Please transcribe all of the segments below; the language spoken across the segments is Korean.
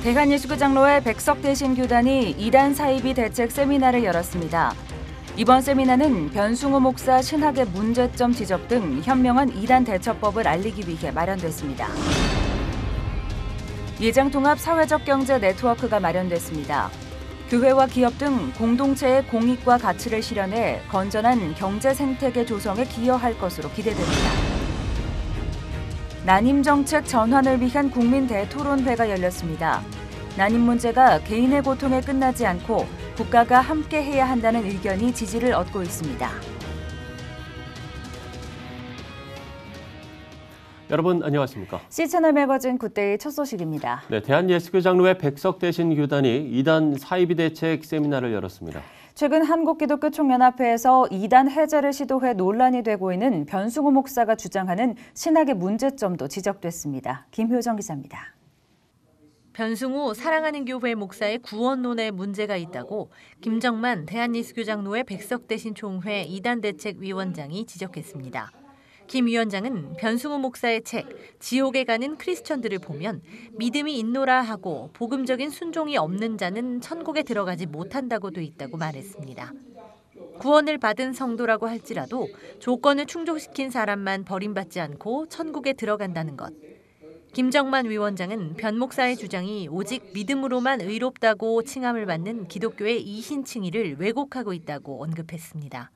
대한예수교장로회 백석대신교단이 이단 사이비 대책 세미나를 열었습니다. 이번 세미나는 변승우 목사 신학의 문제점 지적 등 현명한 이단 대처법을 알리기 위해 마련됐습니다. 예장통합 사회적 경제 네트워크가 마련됐습니다. 교회와 기업 등 공동체의 공익과 가치를 실현해 건전한 경제 생태계 조성에 기여할 것으로 기대됩니다. 난임 정책 전환을 위한 국민 대토론회가 열렸습니다. 난임 문제가 개인의 고통에 끝나지 않고 국가가 함께 해야 한다는 의견이 지지를 얻고 있습니다. 여러분 안녕하십니까? C채널 매거진 굿데이 첫 소식입니다. 네, 대한예수교장로회 백석대신교단이 이단 사이비 대책 세미나를 열었습니다. 최근 한국기독교총연합회에서 이단 해제를 시도해 논란이 되고 있는 변승우 목사가 주장하는 신학의 문제점도 지적됐습니다. 김효정 기자입니다. 변승우 사랑하는 교회 목사의 구원론에 문제가 있다고 김정만 대한예수교장로회 백석대신총회 이단대책위원장이 지적했습니다. 김 위원장은 변승우 목사의 책 지옥에 가는 크리스천들을 보면 믿음이 있노라 하고 복음적인 순종이 없는 자는 천국에 들어가지 못한다고 돼 있다고 말했습니다. 구원을 받은 성도라고 할지라도 조건을 충족시킨 사람만 버림받지 않고 천국에 들어간다는 것. 김정만 위원장은 변 목사의 주장이 오직 믿음으로만 의롭다고 칭함을 받는 기독교의 이신칭의를 왜곡하고 있다고 언급했습니다.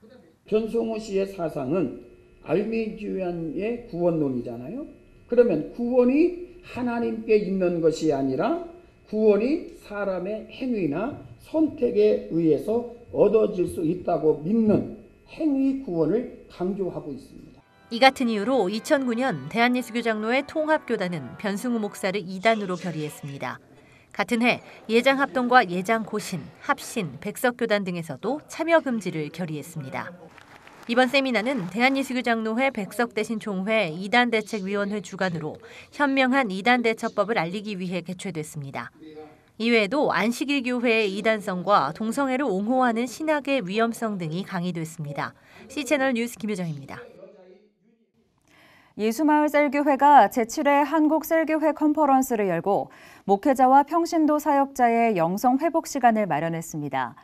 변승우 씨의 사상은 알미주안의 구원론이잖아요. 그러면 구원이 하나님께 있는 것이 아니라 구원이 사람의 행위나 선택에 의해서 얻어질 수 있다고 믿는 행위 구원을 강조하고 있습니다. 이 같은 이유로 2009년 대한예수교장로회 통합교단은 변승우 목사를 이단으로 결의했습니다. 같은 해 예장합동과 예장고신, 합신, 백석교단 등에서도 참여 금지를 결의했습니다. 이번 세미나는 대한예수교장로회 백석대신총회 이단대책위원회 주관으로 현명한 이단대처법을 알리기 위해 개최됐습니다. 이외에도 안식일교회의 이단성과 동성애를 옹호하는 신학의 위험성 등이 강의됐습니다. C채널 뉴스 김효정입니다. 예수마을셀교회가 제7회 한국셀교회 컨퍼런스를 열고 목회자와 평신도 사역자의 영성 회복 시간을 마련했습니다.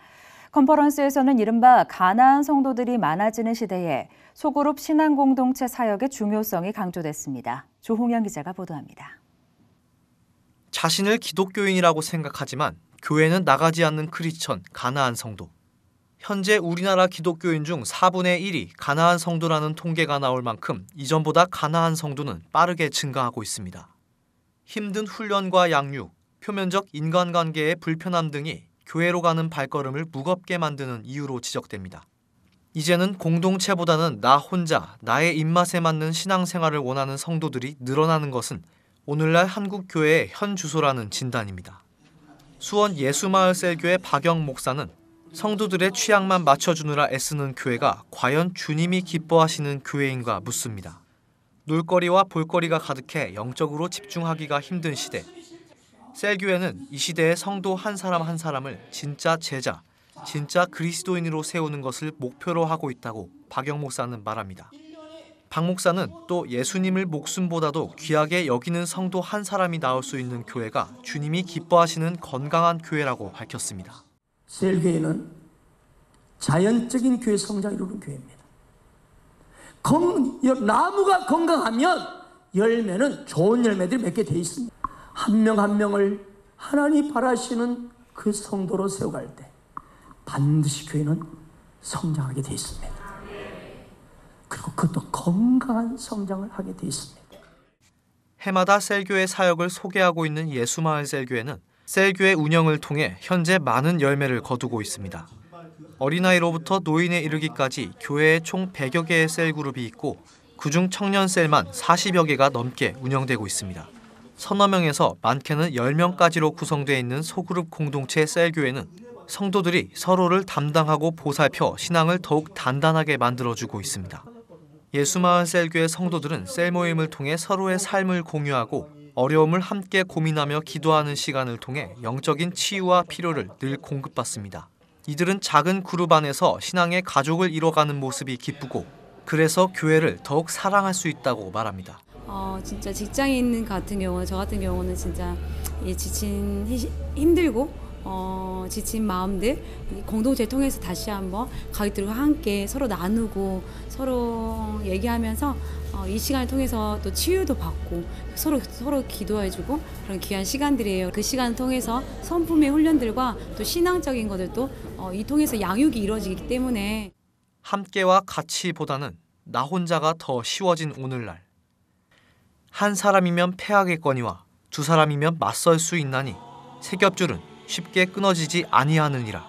컨퍼런스에서는 이른바 가나안 성도들이 많아지는 시대에 소그룹 신앙 공동체 사역의 중요성이 강조됐습니다. 조홍현 기자가 보도합니다. 자신을 기독교인이라고 생각하지만 교회는 나가지 않는 크리스천 가나안 성도. 현재 우리나라 기독교인 중 4분의 1이 가나안 성도라는 통계가 나올 만큼 이전보다 가나안 성도는 빠르게 증가하고 있습니다. 힘든 훈련과 양육, 표면적 인간관계의 불편함 등이 교회로 가는 발걸음을 무겁게 만드는 이유로 지적됩니다. 이제는 공동체보다는 나 혼자, 나의 입맛에 맞는 신앙생활을 원하는 성도들이 늘어나는 것은 오늘날 한국 교회의 현 주소라는 진단입니다. 수원 예수마을셀교회 박영 목사는 성도들의 취향만 맞춰주느라 애쓰는 교회가 과연 주님이 기뻐하시는 교회인가 묻습니다. 놀거리와 볼거리가 가득해 영적으로 집중하기가 힘든 시대. 셀교회는 이 시대의 성도 한 사람 한 사람을 진짜 제자, 진짜 그리스도인으로 세우는 것을 목표로 하고 있다고 박영 목사는 말합니다. 박 목사는 또 예수님을 목숨보다도 귀하게 여기는 성도 한 사람이 나올 수 있는 교회가 주님이 기뻐하시는 건강한 교회라고 밝혔습니다. 셀교회는 자연적인 교회 성장을 이루는 교회입니다. 나무가 건강하면 열매는 좋은 열매들이 맺게 돼 있습니다. 한 명 한 명을 하나님 바라시는 그 성도로 세워갈 때 반드시 교회는 성장하게 돼 있습니다. 그리고 그것도 건강한 성장을 하게 돼 있습니다. 해마다 셀교회 사역을 소개하고 있는 예수마을 셀교회는 셀교회 운영을 통해 현재 많은 열매를 거두고 있습니다. 어린아이로부터 노인에 이르기까지 교회에 총 100여 개의 셀그룹이 있고 그중 청년 셀만 40여 개가 넘게 운영되고 있습니다. 서너 명에서 많게는 10명까지로 구성되어 있는 소그룹 공동체 셀교회는 성도들이 서로를 담당하고 보살펴 신앙을 더욱 단단하게 만들어주고 있습니다. 예수마을 셀교회 성도들은 셀 모임을 통해 서로의 삶을 공유하고 어려움을 함께 고민하며 기도하는 시간을 통해 영적인 치유와 필요를 늘 공급받습니다. 이들은 작은 그룹 안에서 신앙의 가족을 이뤄가는 모습이 기쁘고 그래서 교회를 더욱 사랑할 수 있다고 말합니다. 진짜 직장인 같은 경우는 저 같은 경우는 진짜 이 힘들고 지친 마음들 공동체를 통해서 다시 한번 가족들과 함께 서로 나누고 서로 얘기하면서 이 시간을 통해서 또 치유도 받고 서로 기도해주고 그런 귀한 시간들이에요. 그 시간을 통해서 성품의 훈련들과 또 신앙적인 것들도 이 통해서 양육이 이루어지기 때문에 함께와 같이보다는 나 혼자가 더 쉬워진 오늘날. 한 사람이면 패하겠거니와 두 사람이면 맞설 수 있나니 세겹줄은 쉽게 끊어지지 아니하느니라.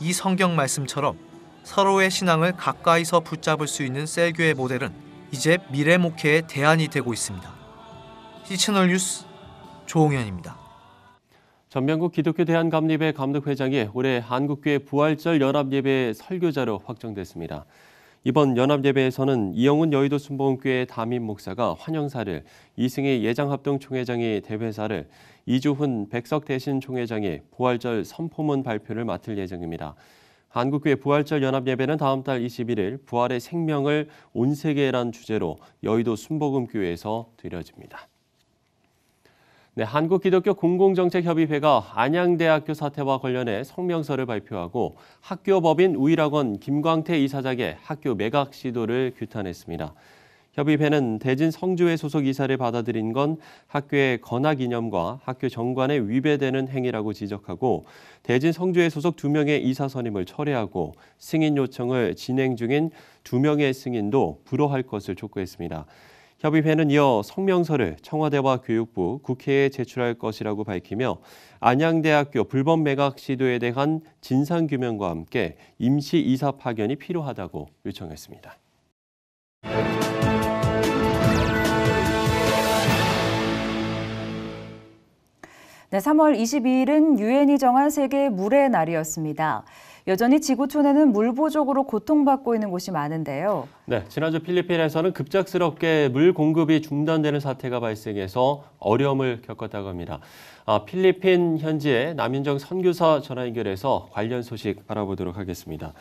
이 성경 말씀처럼 서로의 신앙을 가까이서 붙잡을 수 있는 셀교의 모델은 이제 미래 목회의 대안이 되고 있습니다. C채널 뉴스 조홍현입니다. 전명국 기독교 대한감리회 감독회장이 올해 한국교회 부활절 연합예배 설교자로 확정됐습니다. 이번 연합예배에서는 이영훈 여의도 순복음교회 담임 목사가 환영사를, 이승희 예장합동총회장이 대회사를, 이주훈 백석대신 총회장이 부활절 선포문 발표를 맡을 예정입니다. 한국교회 부활절 연합예배는 다음 달 21일 부활의 생명을 온 세계에란 주제로 여의도 순복음교회에서 드려집니다. 네, 한국기독교공공정책협의회가 안양대학교 사태와 관련해 성명서를 발표하고 학교법인 우일학원 김광태 이사장의 학교 매각 시도를 규탄했습니다. 협의회는 대진 성주회 소속 이사를 받아들인 건 학교의 건학 이념과 학교 정관에 위배되는 행위라고 지적하고 대진 성주회 소속 2명의 이사 선임을 철회하고 승인 요청을 진행 중인 2명의 승인도 불허할 것을 촉구했습니다. 협의회는 이어 성명서를 청와대와 교육부, 국회에 제출할 것이라고 밝히며 안양대학교 불법 매각 시도에 대한 진상규명과 함께 임시 이사 파견이 필요하다고 요청했습니다. 네, 3월 22일은 유엔이 정한 세계 물의 날이었습니다. 여전히 지구촌에는 물 부족으로 고통받고 있는 곳이 많은데요. 네, 지난주 필리핀에서는 급작스럽게 물 공급이 중단되는 사태가 발생해서 어려움을 겪었다고 합니다. 필리핀 현지의 남윤정 선교사 전화 연결해서 관련 소식 알아보도록 하겠습니다.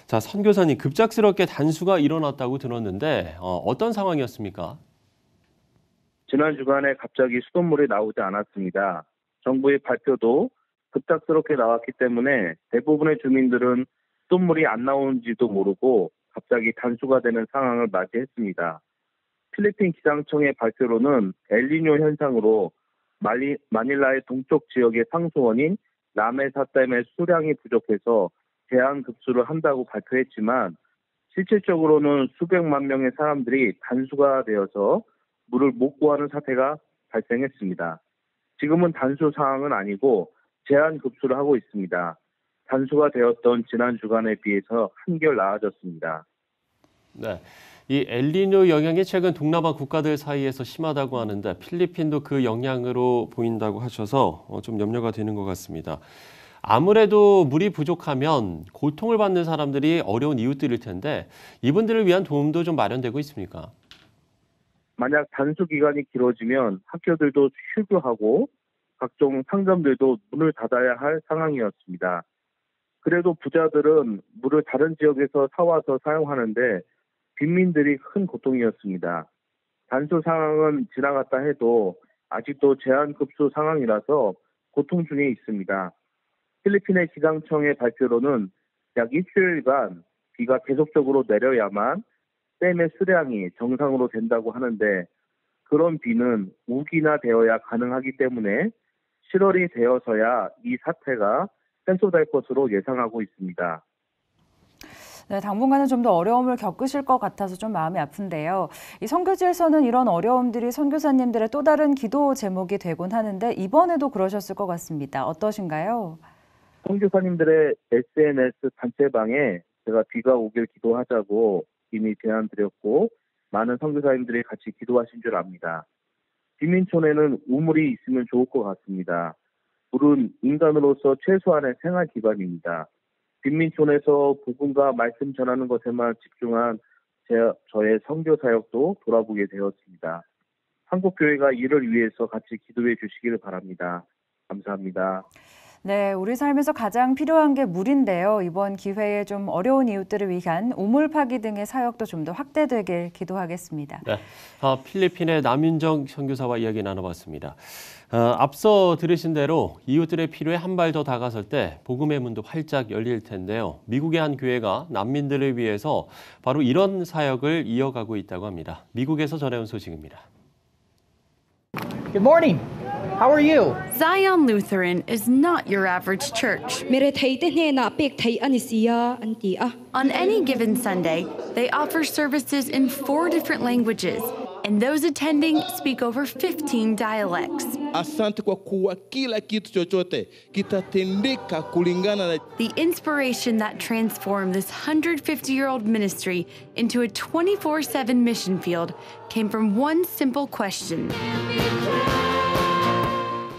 자, 선교사님, 급작스럽게 단수가 일어났다고 들었는데 어떤 상황이었습니까? 지난 주간에 갑자기 수돗물이 나오지 않았습니다. 정부의 발표도 급작스럽게 나왔기 때문에 대부분의 주민들은 수돗물이 안 나오는지도 모르고 갑자기 단수가 되는 상황을 맞이했습니다. 필리핀 기상청의 발표로는 엘니뇨 현상으로 마닐라의 동쪽 지역의 상수원인 라메사댐의 수량이 부족해서 제한 급수를 한다고 발표했지만 실질적으로는 수백만 명의 사람들이 단수가 되어서 물을 못 구하는 사태가 발생했습니다. 지금은 단수 상황은 아니고 제한 급수를 하고 있습니다. 단수가 되었던 지난 주간에 비해서 한결 나아졌습니다. 네, 이 엘니뇨 영향이 최근 동남아 국가들 사이에서 심하다고 하는데 필리핀도 그 영향으로 보인다고 하셔서 좀 염려가 되는 것 같습니다. 아무래도 물이 부족하면 고통을 받는 사람들이 어려운 이웃들일 텐데 이분들을 위한 도움도 좀 마련되고 있습니까? 만약 단수 기간이 길어지면 학교들도 휴교하고 각종 상점들도 문을 닫아야 할 상황이었습니다. 그래도 부자들은 물을 다른 지역에서 사와서 사용하는데 빈민들이 큰 고통이었습니다. 단수 상황은 지나갔다 해도 아직도 제한급수 상황이라서 고통 중에 있습니다. 필리핀의 기상청의 발표로는 약 일주일간 비가 계속적으로 내려야만 댐의 수량이 정상으로 된다고 하는데 그런 비는 우기나 되어야 가능하기 때문에 7월이 되어서야 이 사태가 해소될 것으로 예상하고 있습니다. 네, 당분간은 좀 더 어려움을 겪으실 것 같아서 좀 마음이 아픈데요. 이 선교지에서는 이런 어려움들이 선교사님들의 또 다른 기도 제목이 되곤 하는데 이번에도 그러셨을 것 같습니다. 어떠신가요? 선교사님들의 SNS 단체방에 제가 비가 오길 기도하자고 이미 제안드렸고 많은 선교사님들이 같이 기도하신 줄 압니다. 빈민촌에는 우물이 있으면 좋을 것 같습니다. 물은 인간으로서 최소한의 생활 기반입니다. 빈민촌에서 복음과 말씀 전하는 것에만 집중한 저의 선교 사역도 돌아보게 되었습니다. 한국교회가 이를 위해서 같이 기도해 주시기를 바랍니다. 감사합니다. 네, 우리 삶에서 가장 필요한 게 물인데요. 이번 기회에 좀 어려운 이웃들을 위한 우물 파기 등의 사역도 좀 더 확대되길 기도하겠습니다. 네, 필리핀의 남윤정 선교사와 이야기 나눠봤습니다. 앞서 들으신 대로 이웃들의 필요에 한 발 더 다가설 때 복음의 문도 활짝 열릴 텐데요. 미국의 한 교회가 난민들을 위해서 바로 이런 사역을 이어가고 있다고 합니다. 미국에서 전해온 소식입니다. Good morning. How are you? Zion Lutheran is not your average church. On any given Sunday, they offer services in 4 different languages, and those attending speak over 15 dialects. Asante kwa kuwa kila kitu chochote kitatendeka kulingana na The inspiration that transformed this 150-year-old ministry into a 24/7 mission field came from one simple question.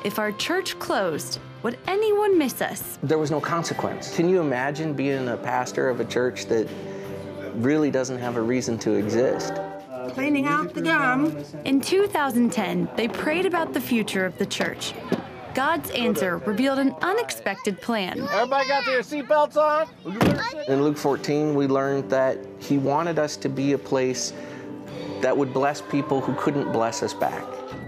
If our church closed, would anyone miss us? There was no consequence. Can you imagine being a pastor of a church that really doesn't have a reason to exist? Cleaning out the gum. In 2010, they prayed about the future of the church. God's answer revealed an unexpected plan. Everybody got their seatbelts on? In Luke 14, we learned that he wanted us to be a place that would bless people who couldn't bless us back.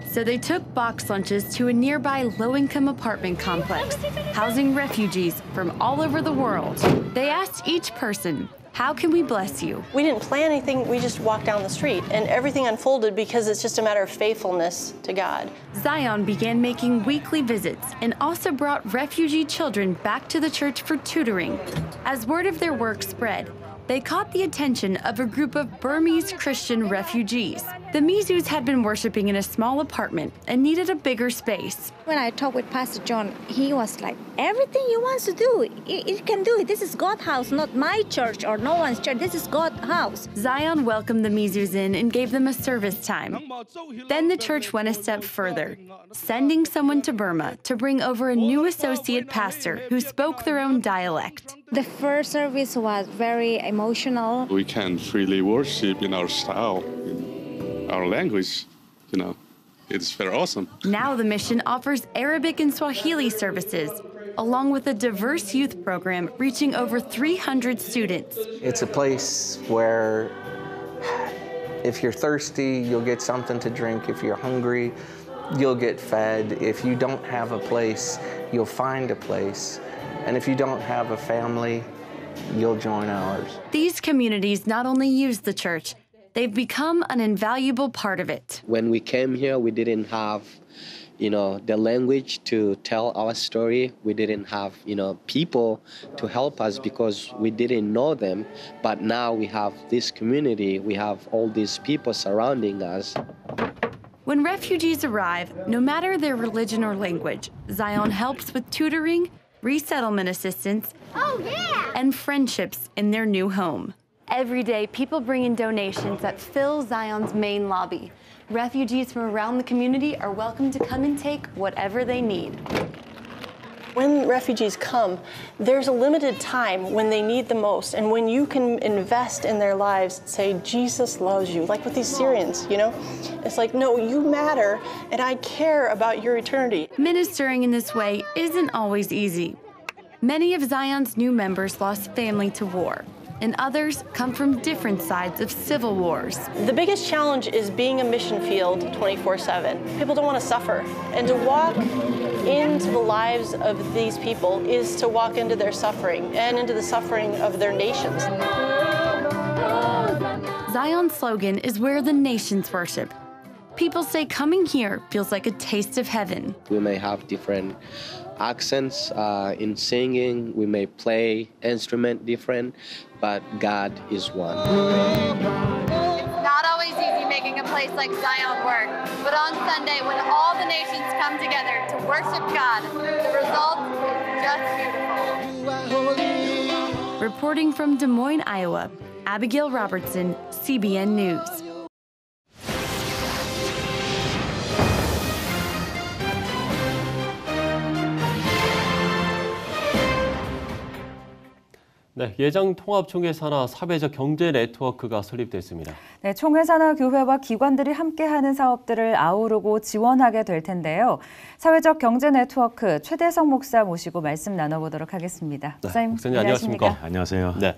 So they took box lunches to a nearby low-income apartment complex, housing refugees from all over the world. They asked each person, "How can we bless you?" We didn't plan anything, we just walked down the street, and everything unfolded because it's just a matter of faithfulness to God. Zion began making weekly visits and also brought refugee children back to the church for tutoring. As word of their work spread, they caught the attention of a group of Burmese Christian refugees. The Mizus had been worshiping in a small apartment and needed a bigger space. When I talked with Pastor John, he was like, everything you want to do, you can do it. This is God's house, not my church or no one's church. This is God's house. Zion welcomed the Mizus in and gave them a service time. Then the church went a step further, sending someone to Burma to bring over a new associate pastor who spoke their own dialect. The first service was very emotional. We can freely worship in our style, in our language, you know. It's very awesome. Now the mission offers Arabic and Swahili services, along with a diverse youth program reaching over 300 students. It's a place where if you're thirsty, you'll get something to drink. If you're hungry, you'll get fed. If you don't have a place, you'll find a place. And if you don't have a family, you'll join ours. These communities not only use the church, they've become an invaluable part of it. When we came here, we didn't have, the language to tell our story. We didn't have, people to help us because we didn't know them. But now we have this community. We have all these people surrounding us. When refugees arrive, no matter their religion or language, Zion helps with tutoring, resettlement assistance, and friendships in their new home. Every day, people bring in donations that fill Zion's main lobby. Refugees from around the community are welcome to come and take whatever they need. When refugees come, there's a limited time when they need the most, and when you can invest in their lives, say, Jesus loves you, like with these Syrians, It's like, no, you matter, and I care about your eternity. Ministering in this way isn't always easy. Many of Zion's new members lost family to war, and others come from different sides of civil wars. The biggest challenge is being a mission field 24/7. People don't want to suffer, and to walk into the lives of these people is to walk into their suffering and into the suffering of their nations. Zion's slogan is where the nations worship. People say coming here feels like a taste of heaven. We may have different accents in singing, we may play instrument different, but God is one. It's not always easy making a place like Zion work, but on Sunday when all the nations come together to worship God, the result is just beautiful. Reporting from Des Moines, Iowa, Abigail Robertson, CBN News. 네, 예장 통합총회 산하 사회적 경제 네트워크가 설립됐습니다. 네, 총회 산하 교회와 기관들이 함께하는 사업들을 아우르고 지원하게 될 텐데요. 사회적 경제 네트워크 최대성 목사 모시고 말씀 나눠보도록 하겠습니다. 네, 목사님 안녕하십니까? 안녕하세요. 네.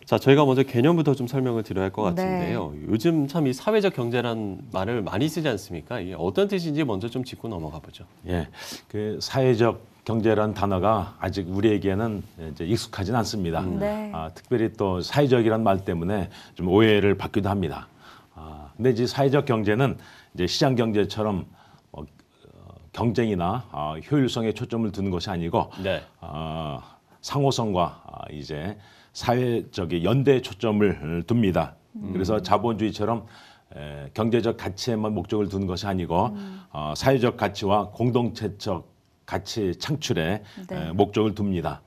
자, 저희가 먼저 개념부터 좀 설명을 드려야 할 것 같은데요. 네. 요즘 참 이 사회적 경제라는 말을 많이 쓰지 않습니까? 이게 어떤 뜻인지 먼저 좀 짚고 넘어가 보죠. 예, 그 사회적 경제라는 단어가 아직 우리에게는 이제 익숙하진 않습니다. 네. 특별히 또 사회적이라는 말 때문에 좀 오해를 받기도 합니다. 근데 이제 사회적 경제는 이제 시장 경제처럼 경쟁이나 효율성에 초점을 두는 것이 아니고 네. 상호성과 이제 사회적인 연대에 초점을 둡니다. 그래서 자본주의처럼 경제적 가치에만 목적을 두는 것이 아니고 사회적 가치와 공동체적 가치 창출에 네. 목적을 둡니다.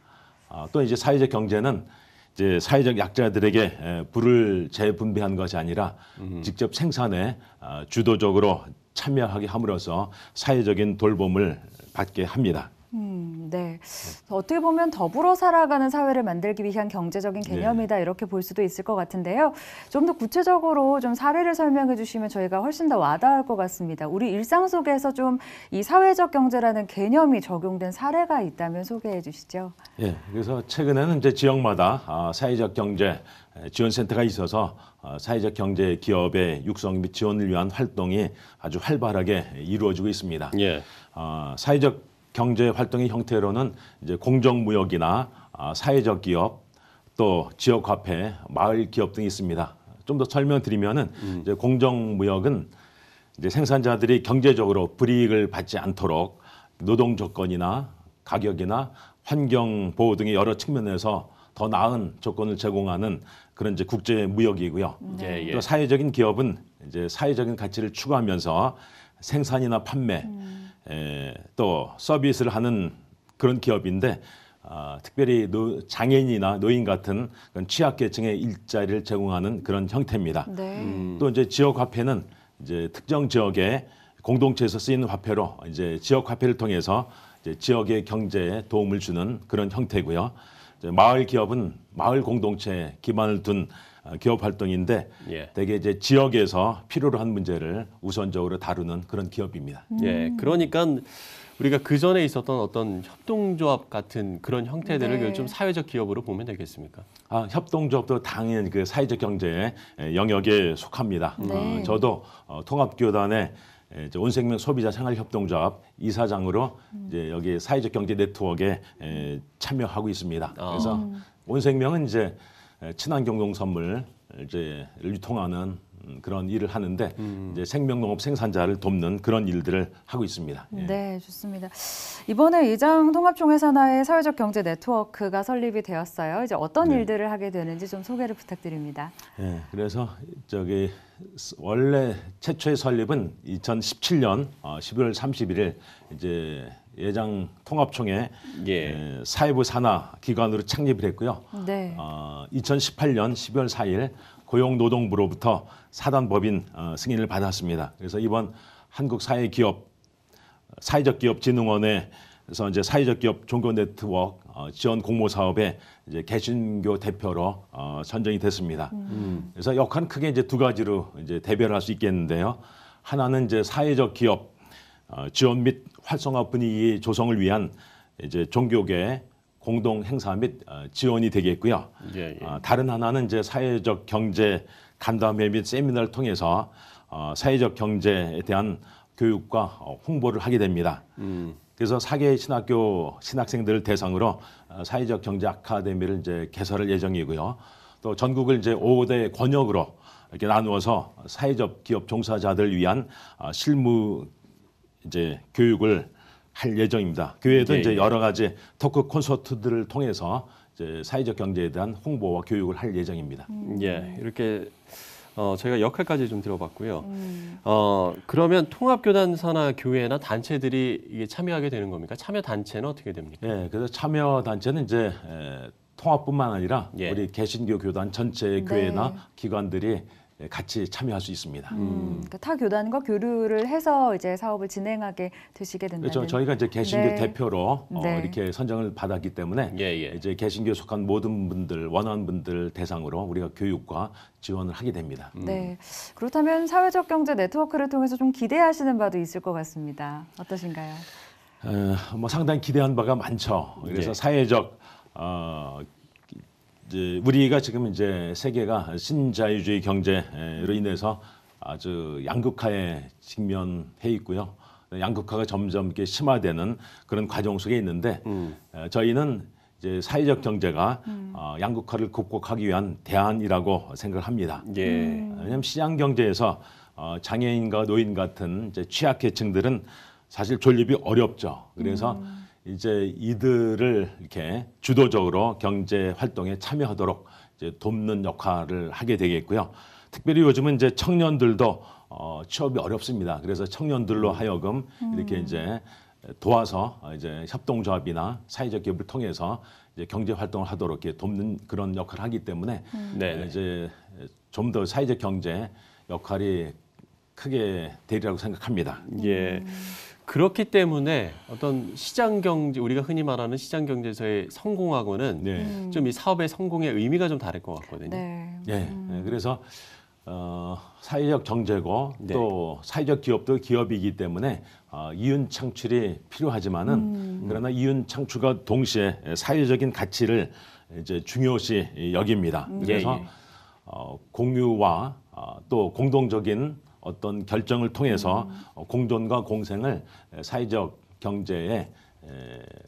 또 이제 사회적 경제는 이제 사회적 약자들에게 부를 재분배한 것이 아니라 직접 생산에 주도적으로 참여하게 함으로써 사회적인 돌봄을 받게 합니다. 네. 어떻게 보면 더불어 살아가는 사회를 만들기 위한 경제적인 개념이다 이렇게 볼 수도 있을 것 같은데요. 좀 더 구체적으로 좀 사례를 설명해 주시면 저희가 훨씬 더 와닿을 것 같습니다. 우리 일상 속에서 좀 이 사회적 경제라는 개념이 적용된 사례가 있다면 소개해 주시죠. 예, 그래서 최근에는 이제 지역마다 사회적 경제 지원센터가 있어서 사회적 경제 기업의 육성 및 지원을 위한 활동이 아주 활발하게 이루어지고 있습니다. 예. 사회적 경제 활동의 형태로는 이제 공정무역이나 사회적 기업, 또 지역화폐, 마을 기업 등이 있습니다. 좀 더 설명드리면은 이제 공정무역은 이제 생산자들이 경제적으로 불이익을 받지 않도록 노동 조건이나 가격이나 환경 보호 등의 여러 측면에서 더 나은 조건을 제공하는 그런 이제 국제 무역이고요. 네. 또 사회적인 기업은 이제 사회적인 가치를 추구하면서 생산이나 판매, 또 서비스를 하는 그런 기업인데 특별히 장애인이나 노인 같은 그런 취약계층의 일자리를 제공하는 그런 형태입니다. 네. 또 이제 지역화폐는 이제 특정 지역의 공동체에서 쓰이는 화폐로 이제 지역화폐를 통해서 이제 지역의 경제에 도움을 주는 그런 형태고요. 이제 마을 기업은 마을 공동체에 기반을 둔 기업 활동인데 예. 대개 이제 지역에서 필요로 한 문제를 우선적으로 다루는 그런 기업입니다. 예, 그러니까 우리가 그 전에 있었던 어떤 협동조합 같은 그런 형태들을 네. 좀 사회적 기업으로 보면 되겠습니까? 협동조합도 당연히 그 사회적 경제의 영역에 속합니다. 네. 저도 통합교단의 이제 온생명 소비자 생활협동조합 이사장으로 이제 여기 사회적 경제 네트워크에 참여하고 있습니다. 그래서 온생명은 이제 친환경 농산물 이제 유통하는 그런 일을 하는데 이제 생명농업 생산자를 돕는 그런 일들을 하고 있습니다. 예. 네, 좋습니다. 이번에 예장 통합총회 산하의 사회적 경제 네트워크가 설립이 되었어요. 이제 어떤 일들을 하게 되는지 좀 소개를 부탁드립니다. 예, 그래서 저기 원래 최초의 설립은 2017년 12월 31일 이제 예장 통합총회 사회부 산하 기관으로 창립을 했고요. 네. 2018년 12월 4일 고용노동부로부터 사단법인 승인을 받았습니다. 그래서 이번 한국사회적기업진흥원에서 이제 사회적 기업 종교 네트워크 지원 공모 사업에 이제 개신교 대표로 선정이 됐습니다. 그래서 역할은 크게 이제 두 가지로 이제 대별할 수 있겠는데요. 하나는 이제 사회적 기업 지원 및 활성화 분위기 조성을 위한 이제 종교계 공동 행사 및 지원이 되겠고요. 다른 하나는 이제 사회적 경제 간담회 및 세미나를 통해서 사회적 경제에 대한 교육과 홍보를 하게 됩니다. 그래서 4개 신학교 신학생들을 대상으로 사회적 경제 아카데미를 이제 개설할 예정이고요. 또 전국을 이제 5대 권역으로 이렇게 나누어서 사회적 기업 종사자들을 위한 실무 이제 교육을 할 예정입니다. 교회도 이제 여러 가지 토크 콘서트들을 통해서 이제 사회적 경제에 대한 홍보와 교육을 할 예정입니다. 예, 이렇게 저희가 역할까지 좀 들어봤고요. 그러면 통합교단 산하 교회나 단체들이 이게 참여하게 되는 겁니까? 참여 단체는 어떻게 됩니까? 네, 그래서 참여 단체는 이제 통합뿐만 아니라 우리 개신교 교단 전체 교회나 기관들이 같이 참여할 수 있습니다. 그러니까 타 교단과 교류를 해서 이제 사업을 진행하게 되시게 된다는. 그렇죠. 저희가 이제 개신교 네. 대표로 네. 이렇게 선정을 받았기 때문에 이제 개신교에 속한 모든 분들, 원하는 분들 대상으로 우리가 교육과 지원을 하게 됩니다. 네. 그렇다면 사회적 경제 네트워크를 통해서 좀 기대하시는 바도 있을 것 같습니다. 어떠신가요? 뭐 상당히 기대한 바가 많죠. 그래서 사회적 이제 우리가 지금 이제 세계가 신자유주의 경제로 인해서 아주 양극화에 직면해 있고요. 양극화가 점점 이렇게 심화되는 그런 과정 속에 있는데 저희는 이제 사회적 경제가 양극화를 극복하기 위한 대안이라고 생각을 합니다. 왜냐하면 시장 경제에서 장애인과 노인 같은 이제 취약계층들은 사실 존립이 어렵죠. 그래서 이제 이들을 이렇게 주도적으로 경제 활동에 참여하도록 이제 돕는 역할을 하게 되겠고요. 특별히 요즘은 이제 청년들도 취업이 어렵습니다. 그래서 청년들로 하여금 이렇게 이제 도와서 이제 협동조합이나 사회적 기업을 통해서 이제 경제 활동을 하도록 이렇게 돕는 그런 역할을 하기 때문에 이제 좀 더 사회적 경제 역할이 크게 되리라고 생각합니다. 예. 그렇기 때문에 어떤 시장 경제, 우리가 흔히 말하는 시장 경제에서의 성공하고는 좀 이 사업의 성공의 의미가 좀 다를 것 같거든요. 그래서 사회적 경제고 또 사회적 기업도 기업이기 때문에 이윤 창출이 필요하지만은 그러나 이윤 창출과 동시에 사회적인 가치를 이제 중요시 여깁니다. 그래서 공유와 또 공동적인 어떤 결정을 통해서 공존과 공생을 사회적 경제의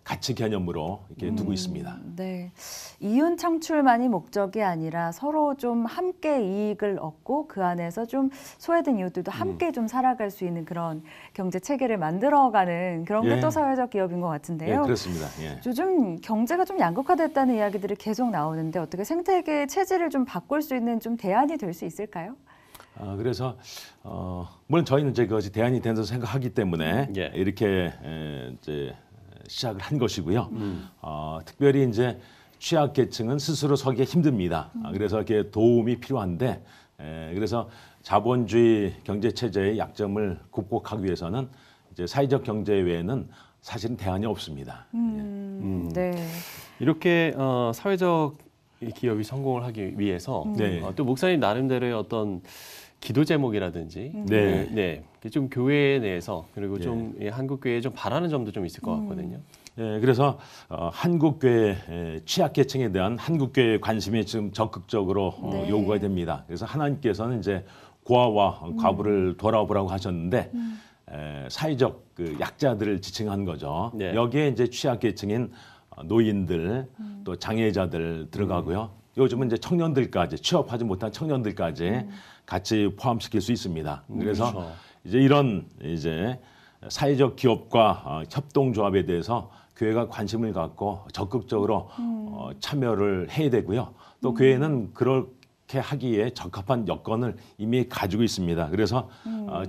가치 개념으로 이렇게 두고 있습니다. 네, 이윤 창출만이 목적이 아니라 서로 좀 함께 이익을 얻고 그 안에서 좀 소외된 이웃들도 함께 좀 살아갈 수 있는 그런 경제 체계를 만들어가는 그런 게 또 사회적 기업인 것 같은데요. 그렇습니다. 요즘 경제가 좀 양극화됐다는 이야기들이 계속 나오는데 어떻게 생태계 체질을 좀 바꿀 수 있는 좀 대안이 될 수 있을까요? 그래서 물론 저희는 이제 그것이 대안이 된다고 생각하기 때문에 이렇게 이제 시작을 한 것이고요. 특별히 이제 취약계층은 스스로 서기가 힘듭니다. 그래서 이렇게 도움이 필요한데 그래서 자본주의 경제 체제의 약점을 극복하기 위해서는 이제 사회적 경제 외에는 사실은 대안이 없습니다. 네. 이렇게 사회적 기업이 성공을 하기 위해서 또 목사님 나름대로의 어떤 기도 제목이라든지 좀 교회 내에서 그리고 좀 한국교회에 좀 바라는 점도 좀 있을 것 같거든요. 그래서 한국교회 취약계층에 대한 한국교회의 관심이 지금 적극적으로 요구가 됩니다. 그래서 하나님께서는 이제 고아와 과부를 돌아보라고 하셨는데 사회적 그 약자들을 지칭한 거죠. 여기에 이제 취약계층인 노인들 또 장애자들 들어가고요. 요즘은 이제 청년들까지 취업하지 못한 청년들까지 같이 포함시킬 수 있습니다. 그래서 이제 이런 이제 사회적 기업과 협동조합에 대해서 교회가 관심을 갖고 적극적으로 참여를 해야 되고요. 또 교회는 그렇게 하기에 적합한 여건을 이미 가지고 있습니다. 그래서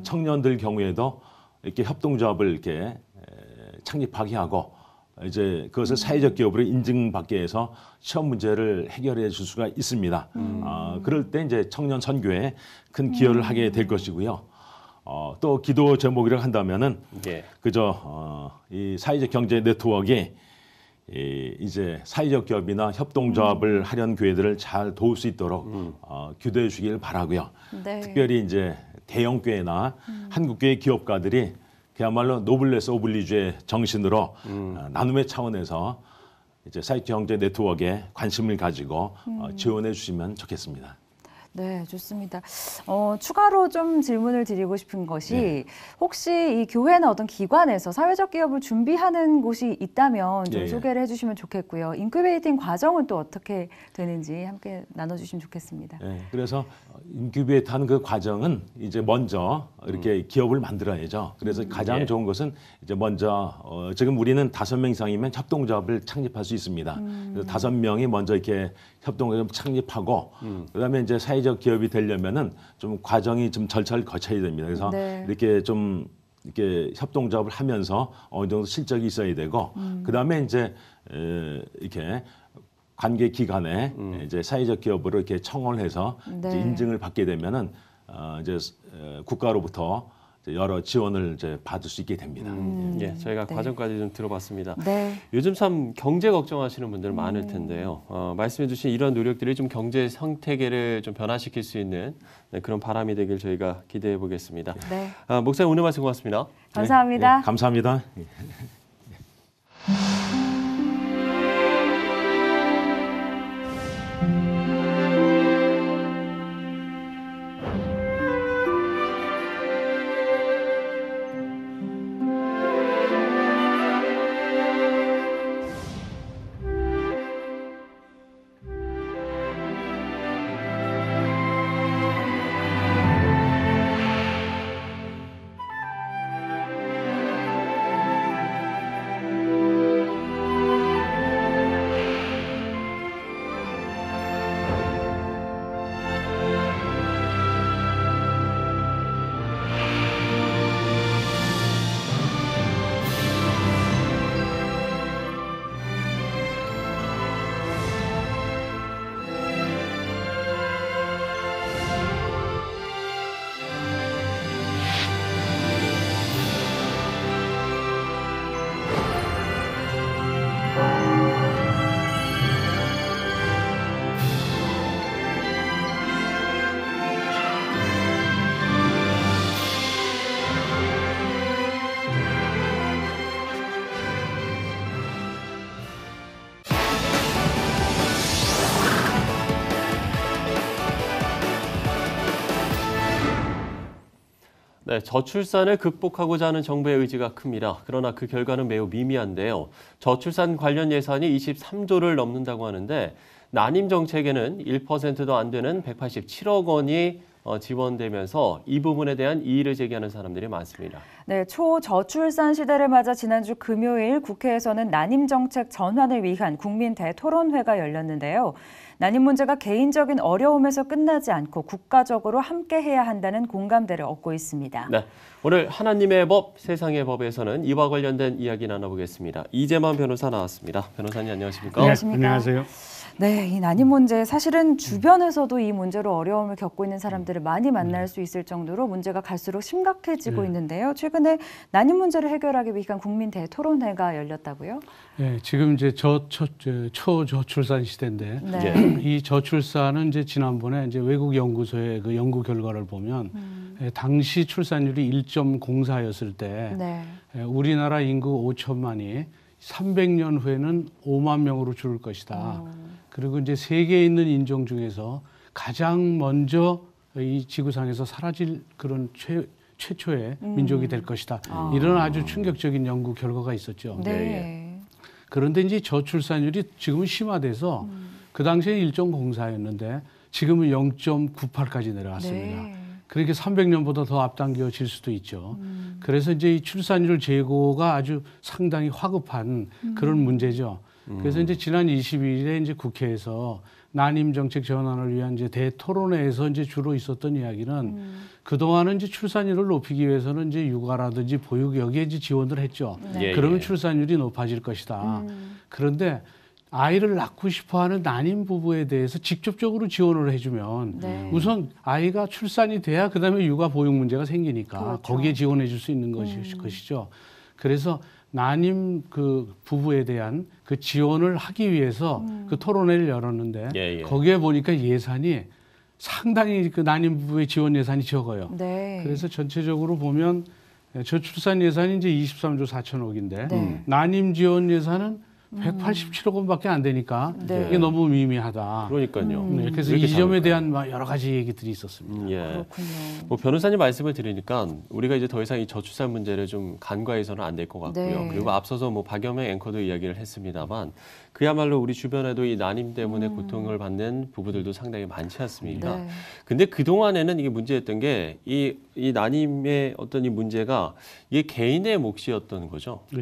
청년들 경우에도 이렇게 협동조합을 이렇게 창립하게 하고 이제 그것을 사회적 기업으로 인증받게 해서 시험 문제를 해결해 줄 수가 있습니다. 그럴 때 이제 청년 선교에 큰 기여를 하게 될 것이고요. 또 기도 제목이라고 한다면은 그저 이 사회적 경제 네트워크에 이제 사회적 기업이나 협동조합을 하려는 교회들을 잘 도울 수 있도록 기도해 주길 바라고요. 특별히 이제 대형 교회나 한국교회 기업가들이 그야말로 노블레스 오블리주의 정신으로 나눔의 차원에서 이제 사회적 경제 네트워크에 관심을 가지고 지원해 주시면 좋겠습니다. 네, 좋습니다. 추가로 좀 질문을 드리고 싶은 것이 혹시 이 교회나 어떤 기관에서 사회적 기업을 준비하는 곳이 있다면 좀 소개를 해주시면 좋겠고요. 인큐베이팅 과정은 또 어떻게 되는지 함께 나눠주시면 좋겠습니다. 그래서 인큐베이트 하는 그 과정은 이제 먼저 이렇게 기업을 만들어야죠. 그래서 가장 좋은 것은 이제 먼저 지금 우리는 5명 이상이면 협동조합을 창립할 수 있습니다. 그래서 5명이 먼저 이렇게 협동조합 창립하고 그다음에 이제 사회적 기업이 되려면은 좀 과정이 좀 절차를 거쳐야 됩니다. 그래서 이렇게 좀 이렇게 협동조합을 하면서 어느 정도 실적이 있어야 되고 그다음에 이제 이렇게 관계 기관에 이제 사회적 기업으로 이렇게 청원해서 네. 이제 인증을 받게 되면은 이제 국가로부터 여러 지원을 이제 받을 수 있게 됩니다. 예, 저희가 네. 과정까지 좀 들어봤습니다. 네. 요즘 참 경제 걱정하시는 분들 많을 텐데요. 말씀해주신 이런 노력들이 좀 경제 생태계를 좀 변화시킬 수 있는 그런 바람이 되길 저희가 기대해 보겠습니다. 네. 목사님 오늘 말씀 고맙습니다. 감사합니다. 네, 감사합니다. 네, 저출산을 극복하고자 하는 정부의 의지가 큽니다. 그러나 그 결과는 매우 미미한데요. 저출산 관련 예산이 23조를 넘는다고 하는데 난임 정책에는 1%도 안 되는 187억 원이 지원되면서 이 부분에 대한 이의를 제기하는 사람들이 많습니다. 네, 초저출산 시대를 맞아 지난주 금요일 국회에서는 난임 정책 전환을 위한 국민 대토론회가 열렸는데요. 난임 문제가 개인적인 어려움에서 끝나지 않고 국가적으로 함께 해야 한다는 공감대를 얻고 있습니다. 네, 오늘 하나님의 법, 세상의 법에서는 이와 관련된 이야기 나눠보겠습니다. 이재만 변호사 나왔습니다. 변호사님 안녕하십니까? 안녕하십니까? 안녕하세요. 네, 이 난임 문제 사실은 주변에서도 이 문제로 어려움을 겪고 있는 사람들을 많이 만날 수 있을 정도로 문제가 갈수록 심각해지고 있는데요. 최근에 난임 문제를 해결하기 위한 국민 대토론회가 열렸다고요? 네, 지금 이제 초저출산 시대인데 네. 이 저출산은 이제 지난번에 이제 외국 연구소의 그 연구 결과를 보면 당시 출산율이 1.04였을 때 네. 우리나라 인구 5천만이 300년 후에는 5만 명으로 줄을 것이다. 그리고 이제 세계에 있는 인종 중에서 가장 먼저 이 지구상에서 사라질 그런 최초의 민족이 될 것이다. 이런 아주 충격적인 연구 결과가 있었죠. 네. 그런데 이제 저출산율이 지금은 심화돼서 그 당시에 1.04였는데 지금은 0.98까지 내려왔습니다. 네. 그렇게 300년보다 더 앞당겨질 수도 있죠. 그래서 이제 이 출산율 제고가 아주 상당히 화급한 그런 문제죠. 그래서 이제 지난 22일에 이제 국회에서 난임 정책 전환을 위한 이제 대토론회에서 이제 주로 있었던 이야기는 그동안은 이제 출산율을 높이기 위해서는 이제 육아라든지 보육 여기에 이제 지원을 했죠. 네. 그러면 출산율이 높아질 것이다. 그런데 아이를 낳고 싶어하는 난임 부부에 대해서 직접적으로 지원을 해주면 네. 우선 아이가 출산이 돼야 그다음에 육아 보육 문제가 생기니까 그렇죠. 거기에 지원해 줄 수 있는 것이죠. 그래서 난임 그 부부에 대한 그 지원을 하기 위해서 그 토론회를 열었는데 예, 예. 거기에 보니까 예산이 상당히 그 난임 부부의 지원 예산이 적어요. 네. 그래서 전체적으로 보면 저출산 예산이 이제 23조 4천억인데 네. 난임 지원 예산은 187억 원밖에 안 되니까 네. 이게 너무 미미하다. 그러니까요. 네, 그래서 왜 이 이렇게 점에 작을까요? 대한 막 여러 가지 얘기들이 있었습니다. 예. 그렇군요. 뭐 변호사님 말씀을 들으니까 우리가 이제 더 이상 이 저출산 문제를 좀 간과해서는 안 될 것 같고요. 네. 그리고 앞서서 뭐 박영명 앵커도 이야기를 했습니다만 그야말로 우리 주변에도 이 난임 때문에 고통을 받는 부부들도 상당히 많지 않습니까? 네. 근데 그동안에는 이게 문제였던 게 이 난임의 어떤 이 문제가 이게 개인의 몫이었던 거죠. 네.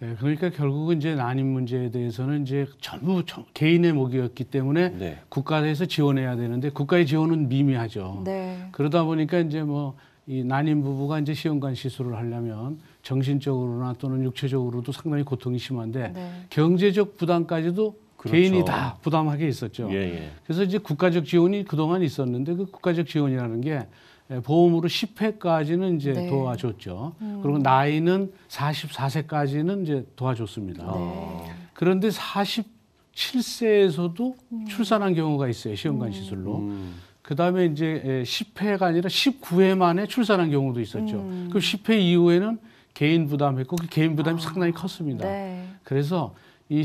네, 그러니까 결국은 이제 난임 문제에 대해서는 이제 전부 개인의 몫이었기 때문에 네. 국가에서 지원해야 되는데 국가의 지원은 미미하죠. 네. 그러다 보니까 이제 뭐 이 난임 부부가 이제 시험관 시술을 하려면 정신적으로나 또는 육체적으로도 상당히 고통이 심한데 네. 경제적 부담까지도 그렇죠. 개인이 다 부담하게 있었죠. 그래서 이제 국가적 지원이 그동안 있었는데 그 국가적 지원이라는 게 보험으로 10회까지는 이제 네. 도와줬죠. 그리고 나이는 44세까지는 이제 도와줬습니다. 그런데 47세에서도 출산한 경우가 있어요. 시험관 시술로. 그다음에 이제 10회가 아니라 19회 만에 출산한 경우도 있었죠. 그럼 10회 이후에는 개인 부담했고 그 개인 부담이 상당히 컸습니다. 그래서 이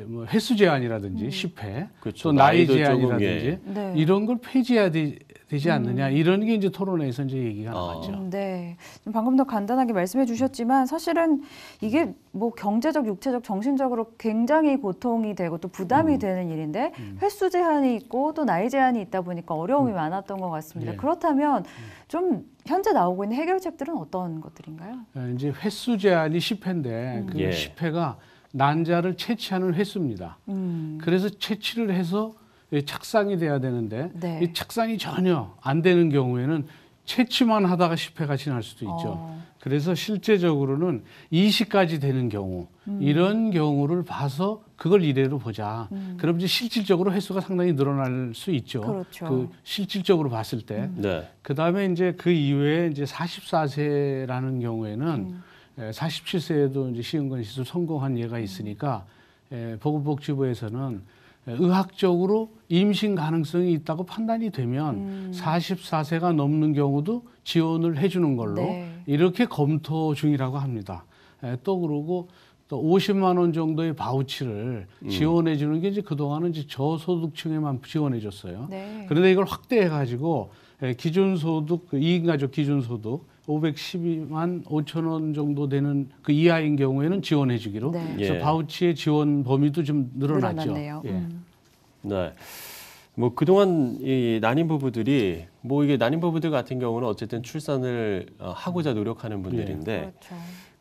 뭐 횟수 제한이라든지 10회 그렇죠. 또 나이 나이도 제한이라든지 조금, 이런 걸 폐지해야 되지 않느냐 이런 게 이제 토론회에서 이제 얘기가 나왔죠. 네. 방금도 간단하게 말씀해 주셨지만 사실은 이게 뭐 경제적, 육체적, 정신적으로 굉장히 고통이 되고 또 부담이 되는 일인데 횟수 제한이 있고 또 나이 제한이 있다 보니까 어려움이 많았던 것 같습니다. 예. 그렇다면 좀 현재 나오고 있는 해결책들은 어떤 것들인가요? 이제 횟수 제한이 10회인데 그 10회가 난자를 채취하는 횟수입니다. 그래서 채취를 해서 착상이 돼야 되는데 이 착상이 전혀 안 되는 경우에는 채취만 하다가 10회가 지날 수도 있죠. 그래서 실제적으로는 20까지 되는 경우 이런 경우를 봐서 그걸 이래로 보자. 그럼 이제 실질적으로 횟수가 상당히 늘어날 수 있죠. 그렇죠. 그 실질적으로 봤을 때. 그다음에 이제 그 이외에 이제 44세라는 경우에는 47세에도 이제 시험관 시술 성공한 예가 있으니까 보건복지부에서는 의학적으로 임신 가능성이 있다고 판단이 되면 44세가 넘는 경우도 지원을 해주는 걸로 이렇게 검토 중이라고 합니다. 또 그러고 또 50만 원 정도의 바우치를 지원해 주는 게 이제 그동안은 이제 저소득층에만 지원해 줬어요. 그런데 이걸 확대해 가지고 기준소득, 2인 가족 기준소득 512만 5천 원 정도 되는 그 이하인 경우에는 지원해 주기로. 그래서 바우치의 지원 범위도 좀 늘어났죠. 네. 뭐 그동안 이 난임 부부들이 뭐 이게 난임 부부들 같은 경우는 어쨌든 출산을 하고자 노력하는 분들인데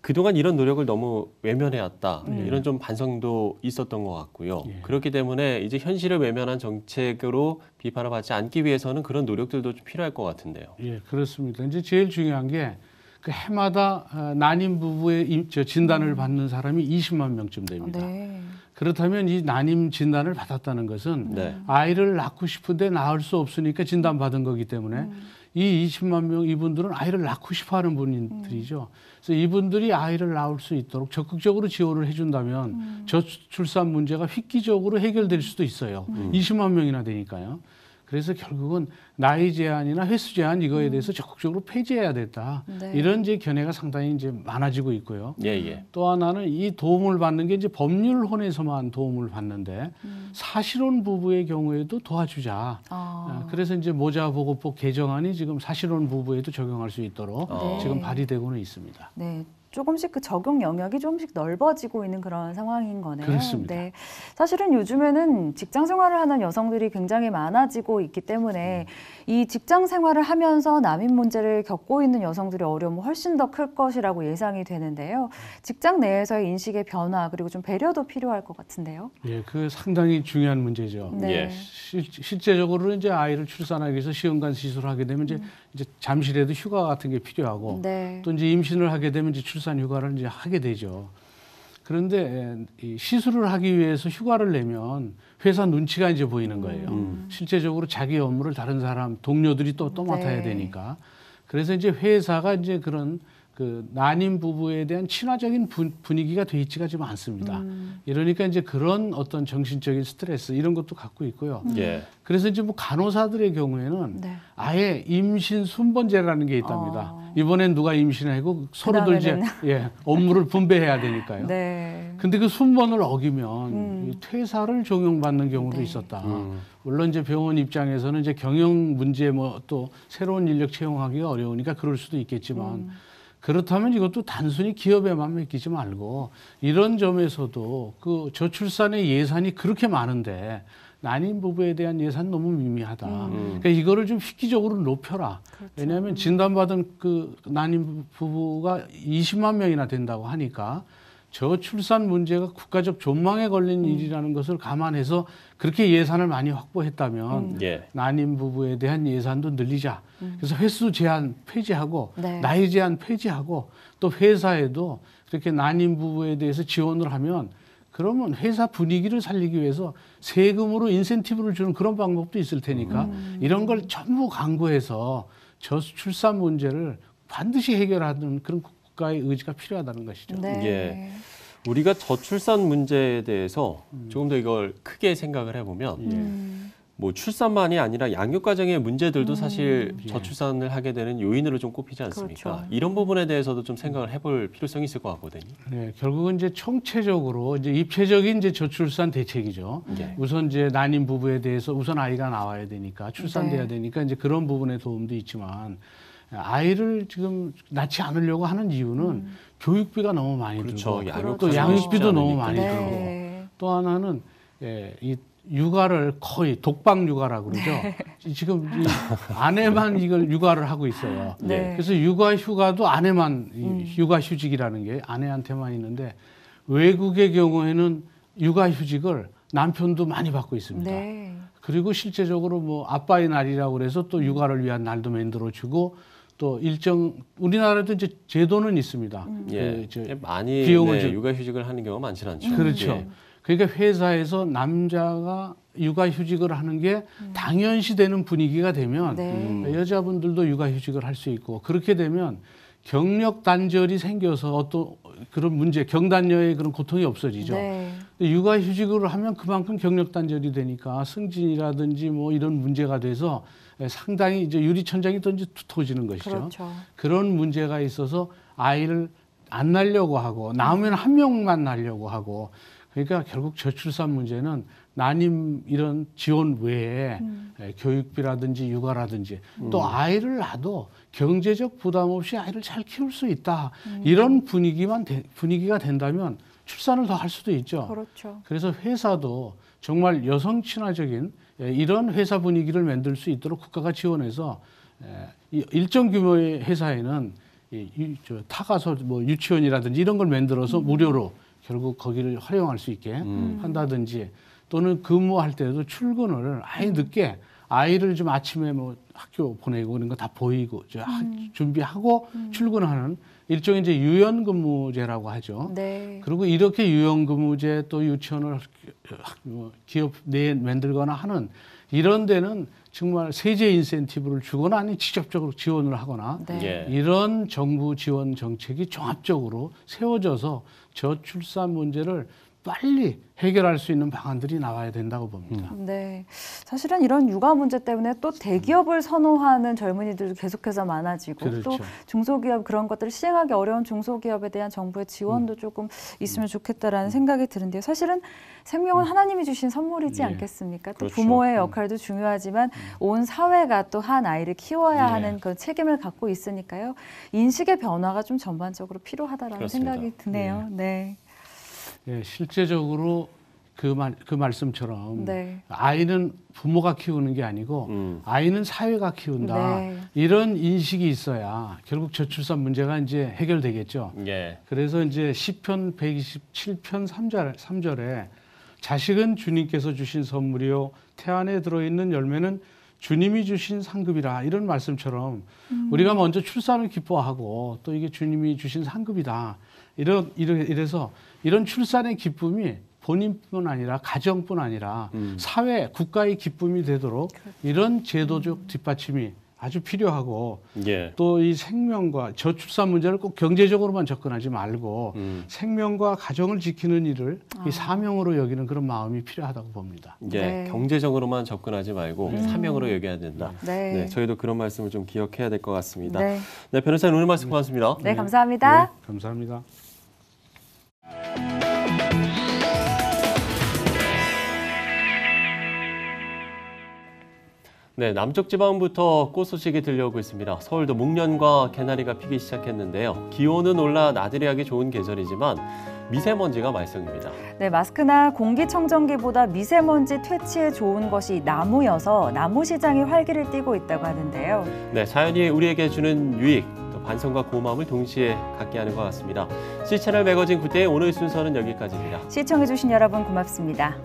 그동안 이런 노력을 너무 외면해왔다. 이런 좀 반성도 있었던 것 같고요. 그렇기 때문에 이제 현실을 외면한 정책으로 비판을 받지 않기 위해서는 그런 노력들도 좀 필요할 것 같은데요. 예, 그렇습니다. 이제 제일 중요한 게 그 해마다 난임 부부의 진단을 받는 사람이 20만 명쯤 됩니다. 그렇다면 이 난임 진단을 받았다는 것은 아이를 낳고 싶은데 낳을 수 없으니까 진단받은 거기 때문에 이 20만 명 이분들은 아이를 낳고 싶어하는 분들이죠. 그래서 이분들이 아이를 낳을 수 있도록 적극적으로 지원을 해준다면 저출산 문제가 획기적으로 해결될 수도 있어요. 20만 명이나 되니까요. 그래서 결국은 나이 제한이나 횟수 제한 이거에 대해서 적극적으로 폐지해야 됐다. 이런 이제 견해가 상당히 이제 많아지고 있고요. 또 하나는 이 도움을 받는 게 이제 법률혼에서만 도움을 받는데 사실혼 부부의 경우에도 도와주자. 그래서 이제 모자보호법 개정안이 지금 사실혼 부부에도 적용할 수 있도록 지금 발의되고는 있습니다. 네. 조금씩 그 적용 영역이 조금씩 넓어지고 있는 그런 상황인 거네요. 그렇습니다. 네. 사실은 요즘에는 직장 생활을 하는 여성들이 굉장히 많아지고 있기 때문에 이 직장 생활을 하면서 난임 문제를 겪고 있는 여성들의 어려움은 훨씬 더 클 것이라고 예상이 되는데요. 직장 내에서의 인식의 변화 그리고 좀 배려도 필요할 것 같은데요. 예, 그 상당히 중요한 문제죠. 실제적으로 이제 아이를 출산하기 위해서 시험관 시술을 하게 되면 이제 잠시라도 휴가 같은 게 필요하고 또 이제 임신을 하게 되면 이제 출산 휴가를 이제 하게 되죠. 그런데 이 시술을 하기 위해서 휴가를 내면 회사 눈치가 이제 보이는 거예요. 실제적으로 자기 업무를 다른 사람 동료들이 또 맡아야 되니까. 그래서 이제 회사가 이제 그런 그 난임 부부에 대한 친화적인 분위기가 돼 있지가 좀 않습니다. 이러니까 이제 그런 어떤 정신적인 스트레스 이런 것도 갖고 있고요. 그래서 이제 뭐 간호사들의 경우에는 아예 임신 순번제라는 게 있답니다. 이번엔 누가 임신하고 서로들 이제 업무를 분배해야 되니까요. 근데 그 순번을 어기면 퇴사를 종용받는 경우도 있었다. 물론 이제 병원 입장에서는 이제 경영 문제 뭐 또 새로운 인력 채용하기가 어려우니까 그럴 수도 있겠지만 그렇다면 이것도 단순히 기업에만 맡기지 말고 이런 점에서도 그 저출산의 예산이 그렇게 많은데 난임 부부에 대한 예산 너무 미미하다. 그러니까 이거를 좀 획기적으로 높여라. 왜냐하면 진단받은 그 난임 부부가 20만 명이나 된다고 하니까 저출산 문제가 국가적 존망에 걸린 일이라는 것을 감안해서 그렇게 예산을 많이 확보했다면 난임 부부에 대한 예산도 늘리자. 그래서 횟수 제한 폐지하고 나이 제한 폐지하고 또 회사에도 그렇게 난임 부부에 대해서 지원을 하면 그러면 회사 분위기를 살리기 위해서 세금으로 인센티브를 주는 그런 방법도 있을 테니까 이런 걸 전부 강구해서 저출산 문제를 반드시 해결하는 그런 국가의 의지가 필요하다는 것이죠. 네. 예. 우리가 저출산 문제에 대해서 조금 더 이걸 크게 생각을 해보면 뭐 출산만이 아니라 양육 과정의 문제들도 사실 저출산을 하게 되는 요인으로 좀 꼽히지 않습니까? 그렇죠. 이런 부분에 대해서도 좀 생각을 해볼 필요성이 있을 것 같거든요. 네, 결국은 이제 총체적으로 이제 입체적인 이제 저출산 대책이죠. 우선 이제 난임 부부에 대해서 우선 아이가 나와야 되니까 출산돼야 되니까 이제 그런 부분의 도움도 있지만 아이를 지금 낳지 않으려고 하는 이유는 교육비가 너무 많이 그렇죠. 들고 또 양육비도 너무 많이 네. 들고 또 하나는 이 육아를 거의 독박 육아라고 그러죠. 지금 이 아내만 이걸 육아를 하고 있어요. 그래서 육아 휴가도 아내만 육아 휴직이라는 게 아내한테만 있는데 외국의 경우에는 육아 휴직을 남편도 많이 받고 있습니다. 그리고 실제적으로 뭐 아빠의 날이라고 그래서 또 육아를 위한 날도 만들어주고 또 일정 우리나라도 이제 제도는 있습니다. 많이 비용을 육아휴직을 하는 경우가 많지는 않죠. 그렇죠. 그러니까 회사에서 남자가 육아휴직을 하는 게 당연시되는 분위기가 되면 여자분들도 육아휴직을 할 수 있고 그렇게 되면 경력 단절이 생겨서 어떤 그런 문제, 경단녀의 그런 고통이 없어지죠. 육아휴직을 하면 그만큼 경력 단절이 되니까 승진이라든지 뭐 이런 문제가 돼서 상당히 이제 유리천장이 더 이제 두터워지는 것이죠. 그렇죠. 그런 문제가 있어서 아이를 안 낳으려고 하고 낳으면 한 명만 낳으려고 하고 그러니까 결국 저출산 문제는 난임 이런 지원 외에 교육비라든지 육아라든지 또 아이를 낳아도 경제적 부담 없이 아이를 잘 키울 수 있다. 이런 분위기가 된다면 출산을 더 할 수도 있죠. 그렇죠. 그래서 회사도 정말 여성 친화적인 이런 회사 분위기를 만들 수 있도록 국가가 지원해서 일정 규모의 회사에는 타가서 뭐 유치원이라든지 이런 걸 만들어서 무료로 결국 거기를 활용할 수 있게 한다든지 또는 근무할 때도 출근을 아예 늦게 아이를 좀 아침에 뭐 학교 보내고 그런 거 다 보이고 준비하고 출근하는 일종의 이제 유연근무제라고 하죠. 그리고 이렇게 유연근무제 또 유치원을 기업 내에 만들거나 하는 이런 데는 정말 세제 인센티브를 주거나 아니 직접적으로 지원을 하거나 이런 정부 지원 정책이 종합적으로 세워져서 저출산 문제를 빨리 해결할 수 있는 방안들이 나와야 된다고 봅니다. 네, 사실은 이런 육아 문제 때문에 또 대기업을 선호하는 젊은이들도 계속해서 많아지고 또 중소기업 그런 것들을 시행하기 어려운 중소기업에 대한 정부의 지원도 조금 있으면 좋겠다라는 생각이 드는데요. 사실은 생명은 하나님이 주신 선물이지 않겠습니까? 또 부모의 역할도 중요하지만 온 사회가 또 한 아이를 키워야 하는 그런 책임을 갖고 있으니까요. 인식의 변화가 좀 전반적으로 필요하다라는 생각이 드네요. 네, 실제적으로 그 말씀처럼 아이는 부모가 키우는 게 아니고 아이는 사회가 키운다. 이런 인식이 있어야 결국 저출산 문제가 이제 해결되겠죠. 그래서 이제 시편 127편 3절에 자식은 주님께서 주신 선물이요 태안에 들어있는 열매는 주님이 주신 상급이라 이런 말씀처럼 우리가 먼저 출산을 기뻐하고 또 이게 주님이 주신 상급이다. 이래서 이런 출산의 기쁨이 본인뿐 아니라 가정뿐 아니라 사회, 국가의 기쁨이 되도록 이런 제도적 뒷받침이 아주 필요하고 또 이 생명과 저출산 문제를 꼭 경제적으로만 접근하지 말고 생명과 가정을 지키는 일을 이 사명으로 여기는 그런 마음이 필요하다고 봅니다. 경제적으로만 접근하지 말고 사명으로 여겨야 된다. 저희도 그런 말씀을 좀 기억해야 될 것 같습니다. 네, 변호사님 오늘 말씀 고맙습니다. 네, 감사합니다. 감사합니다. 네, 남쪽 지방부터 꽃 소식이 들려오고 있습니다. 서울도 목련과 개나리가 피기 시작했는데요. 기온은 올라 나들이 하기 좋은 계절이지만 미세먼지가 말썽입니다. 네, 마스크나 공기청정기보다 미세먼지 퇴치에 좋은 것이 나무여서 나무 시장이 활기를 띠고 있다고 하는데요. 네, 자연이 우리에게 주는 유익, 또 반성과 고마움을 동시에 갖게 하는 것 같습니다. C채널 매거진 굿데이 오늘 순서는 여기까지입니다. 시청해주신 여러분 고맙습니다.